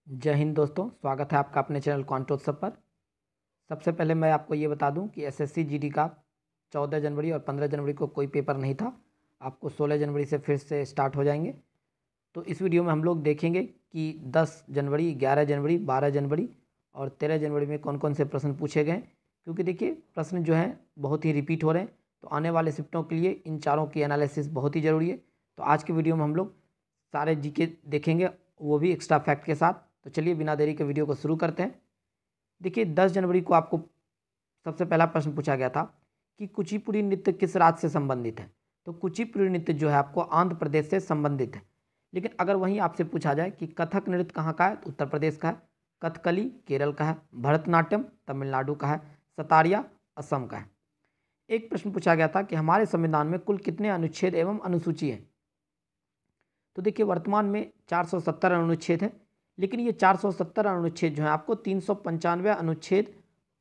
जय हिंद दोस्तों, स्वागत है आपका अपने चैनल क्वांटोत्सव पर। सबसे पहले मैं आपको ये बता दूं कि एसएससी जीडी का 14 जनवरी और 15 जनवरी को कोई पेपर नहीं था। आपको 16 जनवरी से फिर से स्टार्ट हो जाएंगे। तो इस वीडियो में हम लोग देखेंगे कि 10 जनवरी, 11 जनवरी, 12 जनवरी और 13 जनवरी में कौन कौन से प्रश्न पूछे गए, क्योंकि देखिए प्रश्न जो हैं बहुत ही रिपीट हो रहे हैं। तो आने वाले शिफ्टों के लिए इन चारों की एनालिसिस बहुत ही ज़रूरी है। तो आज की वीडियो में हम लोग सारे जीके देखेंगे, वो भी एक्स्ट्रा फैक्ट के साथ। तो चलिए बिना देरी के वीडियो को शुरू करते हैं। देखिए 10 जनवरी को आपको सबसे पहला प्रश्न पूछा गया था कि कुचिपुड़ी नृत्य किस राज्य से संबंधित है। तो कुचिपुड़ी नृत्य जो है आपको आंध्र प्रदेश से संबंधित है। लेकिन अगर वहीं आपसे पूछा जाए कि कथक नृत्य कहाँ का है, तो उत्तर प्रदेश का है। कथकली केरल का है। भरतनाट्यम तमिलनाडु का है। सतारिया असम का है। एक प्रश्न पूछा गया था कि हमारे संविधान में कुल कितने अनुच्छेद एवं अनुसूची हैं। तो देखिए वर्तमान में 470 अनुच्छेद हैं, लेकिन ये 470 अनुच्छेद जो हैं आपको 395 अनुच्छेद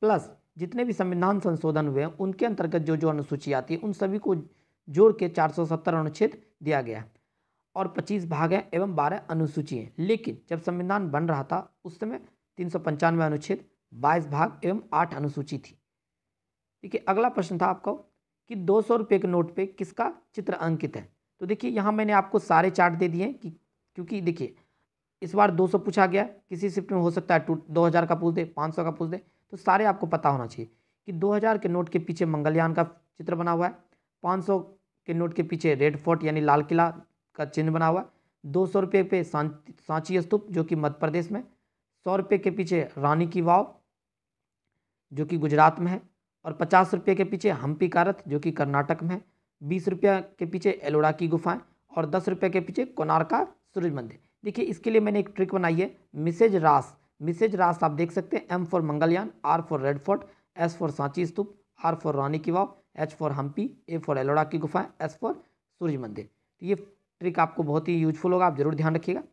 प्लस जितने भी संविधान संशोधन हुए हैं उनके अंतर्गत जो जो अनुसूची आती है उन सभी को जोड़ के 470 अनुच्छेद दिया गया है। और 25 भाग हैं एवं 12 अनुसूची हैं। लेकिन जब संविधान बन रहा था उस समय 395 अनुच्छेद, 22 भाग एवं 8 अनुसूची थी। देखिए अगला प्रश्न था आपको कि 200 रुपये के नोट पे किसका चित्र अंकित है। तो देखिए यहाँ मैंने आपको सारे चार्ट दे दिए हैं कि क्योंकि देखिए इस बार 200 पूछा गया, किसी शिफ्ट में हो सकता है 2000 का पूछ दे, 500 का पूछ दे। तो सारे आपको पता होना चाहिए कि 2000 के नोट के पीछे मंगलयान का चित्र बना हुआ है, 500 के नोट के पीछे रेड फोर्ट यानी लाल किला का चिन्ह बना हुआ है, 200 रुपये पे सांची स्तूप जो कि मध्य प्रदेश में, 100 रुपये के पीछे रानी की वाव जो कि गुजरात में है, और 50 रुपये के पीछे हम्पी का रथ जो कि कर्नाटक में है, 20 रुपये के पीछे एलोरा की गुफाएं और 10 रुपये के पीछे कोणार्क का सूरज मंदिर। देखिए इसके लिए मैंने एक ट्रिक बनाई है, मिसेज रास आप देख सकते हैं। M for Mangalyaan, R for Red Fort, S for Sanchi Stupa, R for Rani ki Vav, H for Hampi, A for Ellora की गुफाएं, एस फॉर सूरज मंदिर। तो ये ट्रिक आपको बहुत ही यूजफुल होगा, आप जरूर ध्यान रखिएगा।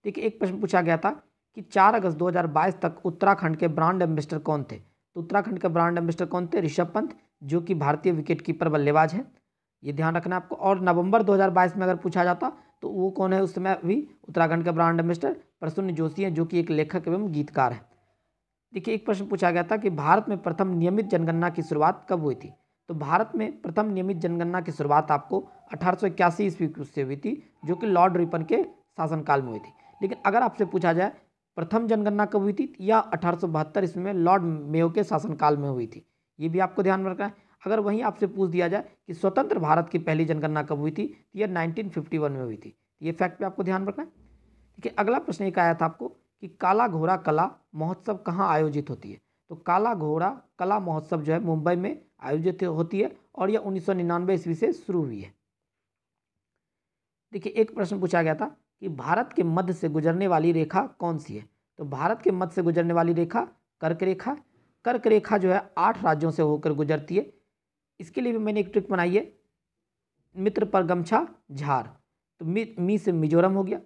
देखिए एक प्रश्न पूछा गया था कि 4 अगस्त 2022 तक उत्तराखंड के ब्रांड एम्बेसडर कौन थे। तो उत्तराखंड के ब्रांड एम्बेसडर कौन थे? ऋषभ पंत जो कि भारतीय विकेट कीपर बल्लेबाज हैं, ये ध्यान रखना है आपको। और नवंबर 2022 में अगर पूछा जाता तो वो कौन है उस समय भी उत्तराखंड के ब्रांड एम्बेसडर? प्रसून जोशी हैं जो कि एक लेखक एवं गीतकार है। देखिए एक प्रश्न पूछा गया था कि भारत में प्रथम नियमित जनगणना की शुरुआत कब हुई थी। तो भारत में प्रथम नियमित जनगणना की शुरुआत आपको 1881 ईस्वी से हुई थी, जो कि लॉर्ड रिपन के शासनकाल में हुई थी। लेकिन अगर आपसे पूछा जाए प्रथम जनगणना कब हुई थी, या 1872 ईस्वी में लॉर्ड मेयो के शासनकाल में हुई थी, ये भी आपको ध्यान में रखना है। अगर वहीं आपसे पूछ दिया जाए कि स्वतंत्र भारत की पहली जनगणना कब हुई थी, तो यह 1951 में हुई थी। ये फैक्ट भी आपको ध्यान रखना है। देखिए अगला प्रश्न एक आया था आपको कि काला घोड़ा कला महोत्सव कहाँ आयोजित होती है। तो काला घोड़ा कला महोत्सव जो है मुंबई में आयोजित होती है और यह 1999 ईस्वी से शुरू हुई है। देखिए एक प्रश्न पूछा गया था कि भारत के मध्य से गुजरने वाली रेखा कौन सी है। तो भारत के मध्य से गुजरने वाली रेखा कर्क रेखा। कर्क रेखा जो है 8 राज्यों से होकर गुजरती है। इसके लिए भी मैंने एक ट्रिक बनाई है, मित्र पर गमछा झार। तो मी से मिजोरम हो गया,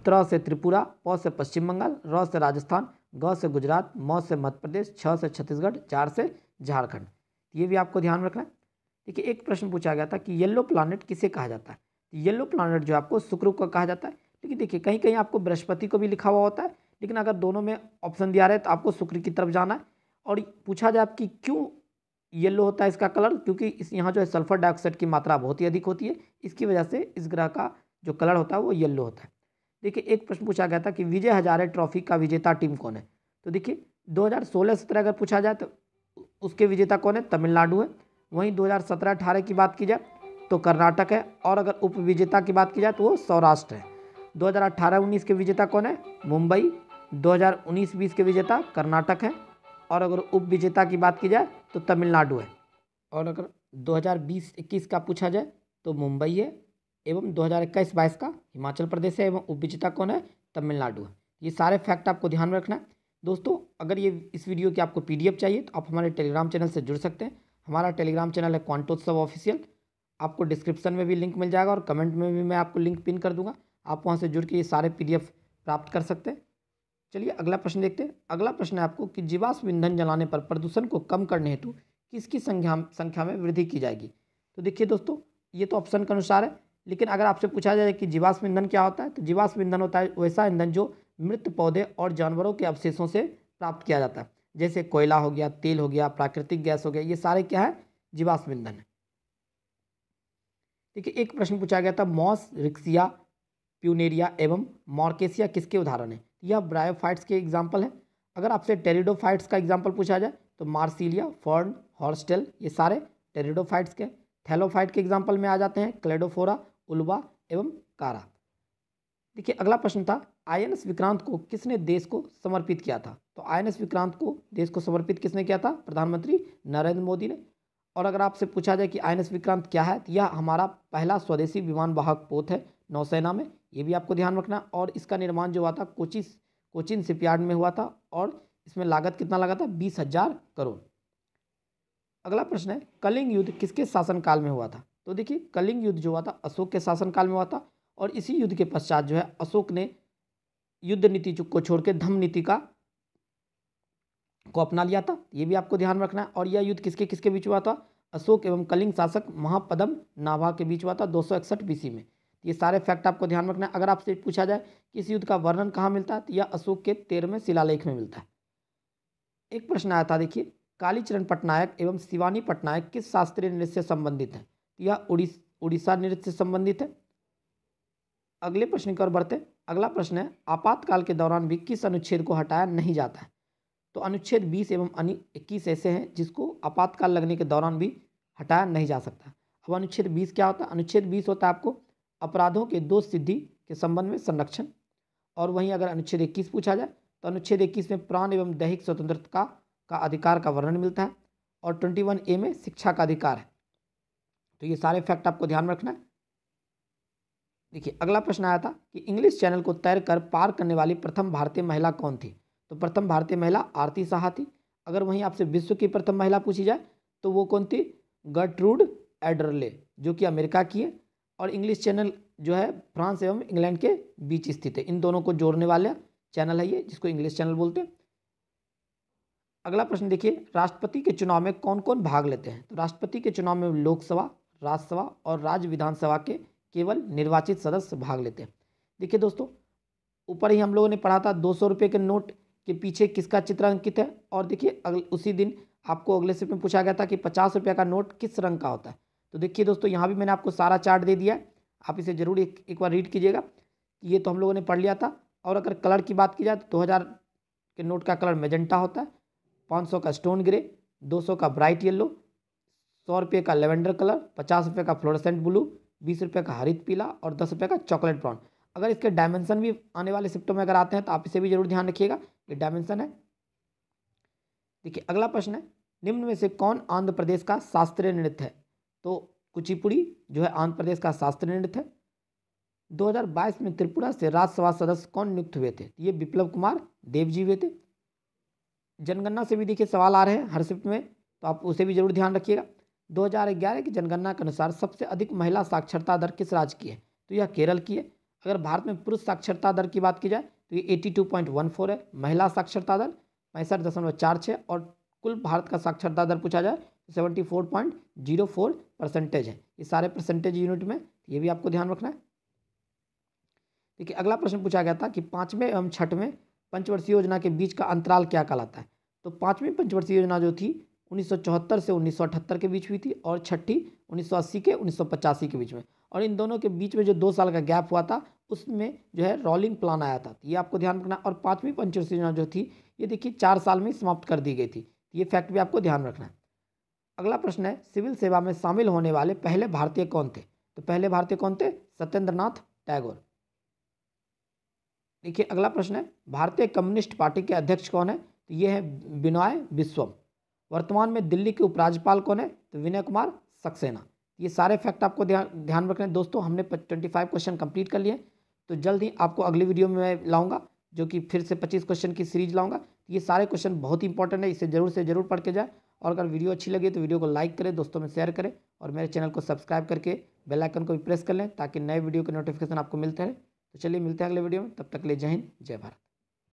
त्र से त्रिपुरा, प से पश्चिम बंगाल, र से राजस्थान, ग से गुजरात, म से मध्य प्रदेश, छ से छत्तीसगढ़, जार से झारखंड। ये भी आपको ध्यान रखना है। देखिए एक प्रश्न पूछा गया था कि येलो प्लैनेट किसे कहा जाता है। येलो प्लैनेट जो आपको शुक्र को कहा जाता है। लेकिन देखिए कहीं कहीं आपको बृहस्पति को भी लिखा हुआ होता है, लेकिन अगर दोनों में ऑप्शन दिया रहे तो आपको शुक्र की तरफ जाना है। और पूछा जाए आपकी क्यों येलो होता है इसका कलर, क्योंकि इस यहाँ जो है सल्फर डाइऑक्साइड की मात्रा बहुत ही अधिक होती है, इसकी वजह से इस ग्रह का जो कलर होता है वो येलो होता है। देखिए एक प्रश्न पूछा गया था कि विजय हजारे ट्रॉफी का विजेता टीम कौन है। तो देखिए 2016-17 अगर पूछा जाए तो उसके विजेता कौन है? तमिलनाडु है। वहीं 2017-18 की बात की जाए तो कर्नाटक है, और अगर उप विजेता की बात की जाए तो वो सौराष्ट्र है। 2018-19 के विजेता कौन है? मुंबई। 2019-20 के विजेता कर्नाटक है, और अगर उप विजेता की बात की जाए तो तमिलनाडु है। और अगर 2020-21 का पूछा जाए तो मुंबई है, एवं 2021-22 का हिमाचल प्रदेश है, एवं उप विजेता कौन है? तमिलनाडु है। ये सारे फैक्ट आपको ध्यान में रखना है। दोस्तों अगर ये इस वीडियो की आपको PDF चाहिए तो आप हमारे टेलीग्राम चैनल से जुड़ सकते हैं। हमारा टेलीग्राम चैनल है क्वांटोत्सव ऑफिशियल। आपको डिस्क्रिप्शन में भी लिंक मिल जाएगा और कमेंट में भी मैं आपको लिंक पिन कर दूंगा। आप वहाँ से जुड़ के ये सारे PDF प्राप्त कर सकते हैं। चलिए अगला प्रश्न देखते हैं। अगला प्रश्न है आपको कि जीवाश्म ईंधन जलाने पर प्रदूषण को कम करने हेतु किसकी संख्या में वृद्धि की जाएगी। तो देखिए दोस्तों ये तो ऑप्शन के अनुसार है, लेकिन अगर आपसे पूछा जाए कि जीवाश्म ईंधन क्या होता है, तो जीवाश्म ईंधन होता है वैसा ईंधन जो मृत पौधे और जानवरों के अवशेषों से प्राप्त किया जाता है, जैसे कोयला हो गया, तेल हो गया, प्राकृतिक गैस हो गया, ये सारे क्या है, जीवाश्म ईंधन है। देखिए एक प्रश्न पूछा गया था, मॉस, रिक्सिया, प्यूनेरिया एवं मॉर्केसिया किसके उदाहरण है? यह ब्रायोफाइट्स के एग्जाम्पल है। अगर आपसे टेरिडोफाइट्स का एग्जाम्पल पूछा जाए तो मार्सिलिया, फर्न, हॉर्स्टेल, ये सारे टेरिडोफाइट्स के। थैलोफाइट के एग्जाम्पल में आ जाते हैं क्लेडोफोरा, उल्वा एवं कारा। देखिए अगला प्रश्न था, आईएनएस विक्रांत को किसने देश को समर्पित किया था? तो आईएनएस विक्रांत को देश को समर्पित किसने किया था? प्रधानमंत्री नरेंद्र मोदी ने। और अगर आपसे पूछा जाए कि आईएनएस विक्रांत क्या है, तो यह हमारा पहला स्वदेशी विमान वाहक पोत है नौसेना में, ये भी आपको ध्यान रखना। और इसका निर्माण जो हुआ था कोचिन शिपयार्ड में हुआ था और इसमें लागत कितना लगा था? 20,000 करोड़। अगला प्रश्न है, कलिंग युद्ध किसके शासनकाल में हुआ था? तो देखिए कलिंग युद्ध जो हुआ था अशोक के शासनकाल में हुआ था और इसी युद्ध के पश्चात जो है अशोक ने युद्ध नीति को छोड़ के धम्म नीति को अपना लिया था, ये भी आपको ध्यान रखना है। और यह युद्ध किसके किसके बीच हुआ था? अशोक एवं कलिंग शासक महापद्म नाभा के बीच हुआ था 261 BC में। ये सारे फैक्ट आपको ध्यान रखना है। अगर आपसे पूछा जाए कि इस युद्ध का वर्णन कहाँ मिलता है, तो यह अशोक के 13वें शिलालेख में मिलता है। एक प्रश्न आया था, देखिए कालीचरण पटनायक एवं शिवानी पटनायक किस शास्त्रीय नृत्य से संबंधित है? यह उड़ीसा नृत्य से संबंधित है। अगले प्रश्न की ओर बढ़ते। अगला प्रश्न है, आपातकाल के दौरान भी किस अनुच्छेद को हटाया नहीं जाता है? तो अनुच्छेद 20 एवं 21 ऐसे हैं जिसको आपातकाल लगने के दौरान भी हटाया नहीं जा सकता। अब अनुच्छेद 20 क्या होता है? अनुच्छेद 20 होता है आपको अपराधों के दोष सिद्धि के संबंध में संरक्षण। और वहीं अगर अनुच्छेद 21 पूछा जाए तो अनुच्छेद 21 में प्राण एवं दैहिक स्वतंत्रता का अधिकार का वर्णन मिलता है और 21A में शिक्षा का अधिकार है। तो ये सारे फैक्ट आपको ध्यान रखना है। देखिए अगला प्रश्न आया था कि इंग्लिश चैनल को तैर कर पार करने वाली प्रथम भारतीय महिला कौन थी? तो प्रथम भारतीय महिला आरती साहा थी। अगर वहीं आपसे विश्व की प्रथम महिला पूछी जाए तो वो कौन थी? गर्ट्रूड एडरले, जो कि अमेरिका की है। और इंग्लिश चैनल जो है फ्रांस एवं इंग्लैंड के बीच स्थित है। इन दोनों को जोड़ने वाला चैनल है ये, जिसको इंग्लिश चैनल बोलते हैं। अगला प्रश्न देखिए, राष्ट्रपति के चुनाव में कौन कौन भाग लेते हैं? तो राष्ट्रपति के चुनाव में लोकसभा, राज्यसभा और राज्य विधानसभा के केवल निर्वाचित सदस्य भाग लेते हैं। देखिए दोस्तों, ऊपर ही हम लोगों ने पढ़ा था 200 रुपये के नोट के पीछे किसका चित्र अंकित है। और देखिए उसी दिन आपको अगले स्टेप में पूछा गया था कि 50 रुपये का नोट किस रंग का होता है। तो देखिए दोस्तों, यहाँ भी मैंने आपको सारा चार्ट दे दिया है, आप इसे जरूर एक बार रीड कीजिएगा। ये तो हम लोगों ने पढ़ लिया था। और अगर कलर की बात की जाए तो 2000 के नोट का कलर मेजेंटा होता है, 500 का स्टोन ग्रे, 200 का ब्राइट येलो, 100 रुपये का लेवेंडर कलर, 50 रुपये का फ्लोरेसेंट ब्लू, 20 रुपये का हरित पीला और 10 रुपये का चॉकलेट ब्राउन। अगर इसके डायमेंशन भी आने वाले शिफ्टों में अगर आते हैं तो आप इसे भी जरूर ध्यान रखिएगा, ये डायमेंशन है। देखिए अगला प्रश्न है, निम्न में से कौन आंध्र प्रदेश का शास्त्रीय नृत्य है? तो कुचिपुड़ी जो है आंध्र प्रदेश का शास्त्रीय नृत्य है। 2022 में त्रिपुरा से राज्यसभा सदस्य कौन नियुक्त हुए थे? ये विप्लव कुमार देव जी हुए थे। जनगणना से भी देखिए सवाल आ रहे हैं हर शिफ्ट में, तो आप उसे भी जरूर ध्यान रखिएगा। 2011 की जनगणना के अनुसार सबसे अधिक महिला साक्षरता दर किस राज्य की है? तो यह केरल की है। अगर भारत में पुरुष साक्षरता दर की बात की जाए तो ये 82.14 है, महिला साक्षरता दर 65.46 और कुल भारत का साक्षरता दर पूछा जाए तो 74.04% है। ये सारे परसेंटेज यूनिट में, ये भी आपको ध्यान रखना है। देखिए अगला प्रश्न पूछा गया था कि 5वें एवं 6वें पंचवर्षीय योजना के बीच का अंतराल क्या कहलाता है? तो 5वीं पंचवर्षीय योजना जो थी 1974 से 1978 के बीच हुई थी और 6ठी 1980 के 1985 के बीच में। और इन दोनों के बीच में जो 2 साल का गैप हुआ था उसमें जो है रोलिंग प्लान आया था, ये आपको ध्यान रखना। और 5वीं पंचवर्षीय योजना जो थी ये देखिए 4 साल में समाप्त कर दी गई थी, ये फैक्ट भी आपको ध्यान रखना है। अगला प्रश्न है, सिविल सेवा में शामिल होने वाले पहले भारतीय कौन थे? तो पहले भारतीय कौन थे? सत्येंद्र नाथ टैगोर। देखिए अगला प्रश्न है, भारतीय कम्युनिस्ट पार्टी के अध्यक्ष कौन है? तो ये है बिनॉय विश्वम। वर्तमान में दिल्ली के उपराज्यपाल कौन है? तो विनय कुमार सक्सेना। ये सारे फैक्ट आपको ध्यान रखने। दोस्तों हमने 25 क्वेश्चन कंप्लीट कर लिए, तो जल्द ही आपको अगली वीडियो में मैं लाऊंगा जो कि फिर से 25 क्वेश्चन की सीरीज लाऊंगा। ये सारे क्वेश्चन बहुत ही इंपॉर्टेंट है, इसे जरूर से जरूर पढ़ के जाए। और अगर वीडियो अच्छी लगे तो वीडियो को लाइक करें, दोस्तों में शेयर करें और मेरे चैनल को सब्सक्राइब करके बेल आइकन को भी प्रेस कर लें ताकि नए वीडियो के नोटिफिकेशन आपको मिलते रहे। तो चलिए मिलते हैं अगले वीडियो में, तब तक के लिए जय हिंद जय भारत।